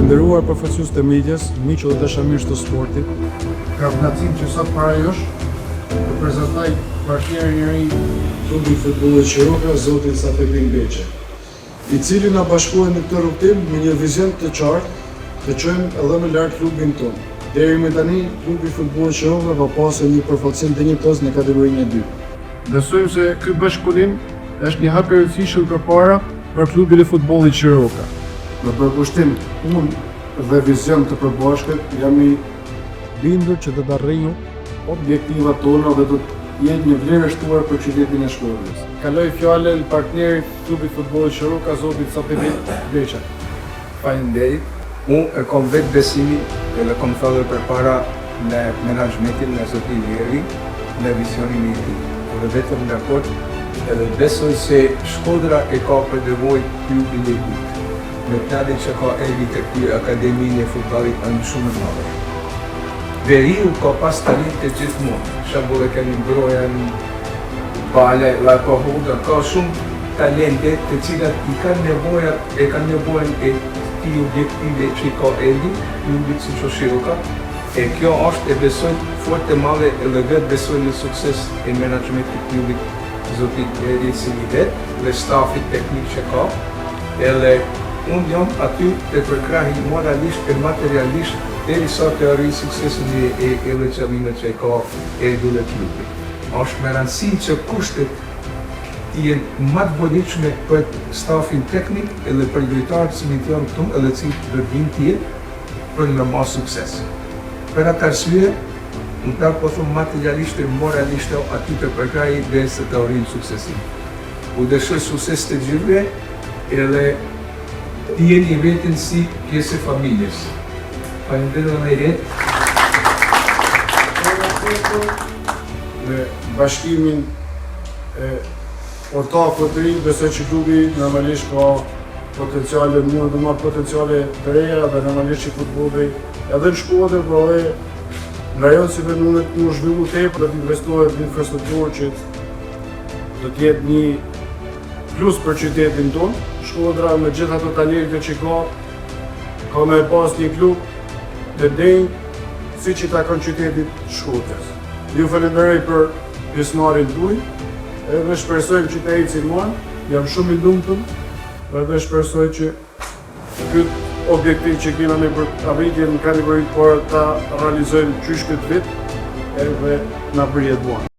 Të nderuar përfaqësues të medias, miq dhe dashamirë të sportit, kam kënaqësinë që sot para jush të prezantoj partnerin e ri klubi futbollit Qiroka, zotin Safetin Beçe, i cili na bashkohet në këtë rrugtim me një vizion të qartë të çojmë edhe më lart klubin tonë. Deri më tani, klubi futbollit Qiroka ka pasur një përfaqësim dinjitoz në kategorinë e 2. Besojmë se ky bashkëpunim është një hap i rëndësishëm përpara për klubin e futbollit Qiroka. Në përkushtim, unë dhe vizion të përbashkët jam i bindur që do të arrijmë objektivat tona dhe do të jetë një vlerë e shtuar për qytetin e Shkodrës. Kaloj fjalën partnerit klubit futbollit Qiroka, zotit Safetin Beçe. Faleminderit. Unë e kom vetë besimin dhe kom thënë përpara në menaxhmentin në zotin Leri, në visionin e tij. Dhe vetëm dakord, edhe besoj se Shkodra e ka për nevojë klubin e tij. Me planit që ka erdi të këty akademinë e futbollit në shumë të madhe. Veriu ka pas talente gjithmonë, shembull e kemi Mbrojën, Bale, Lakohuda, ka shumë talente të cilat e kanë nevojën e këtij objektive që ka erdi, klubit si Qiroka. E kjo është e besoj fort e madhe edhe vetë besoj në sukses e menaxhmentit të klubit zotit Eri Silidet dhe stafit teknik që ka. Edhe unë jam aty të përkrahi moralisht e materialisht derisa të arrijë suksesin e qëllimet që e ka erdi dhe klubi. Është me rëndësi që kushtet të jenë më të bonitshme për stafin teknik edhe për drejtarët që janë këtu edhe cilët do të jenë për në marrë sukses. Për atë arsye, unë ta po them materialisht e moralisht aty të përkrahi derisa të arrijë suksesin. U dëshoj sukses të gjithëve edhe të jeni vetën si pjesë e familjes. Faleminderit me jetë. Me bashkimin e ortakëve të rinj, besoj që klubi normalisht ka potenciale, mund të marrë potenciale të reja dhe normalisht që futbolli edhe në Shkodër, por edhe në rajon si mundet të zhvillu tepër, do të investohet në infrastrukturë që do të jetë një plus për qytetin tonë. Shkodra me gjitha ato talente që ka me pas një klub të denjë si që takon qytetit Shkodrës. Ju falenderoj për pjesëmarrjen tuaj, edhe shpresojmë që të ecin marrë, jam shumë i lumtur, edhe shpresoj që këtë objektiv që kemi ne për arritjen në kategorinë të parë ta realizojmë qysh këtë vit, edhe na bëhet buan.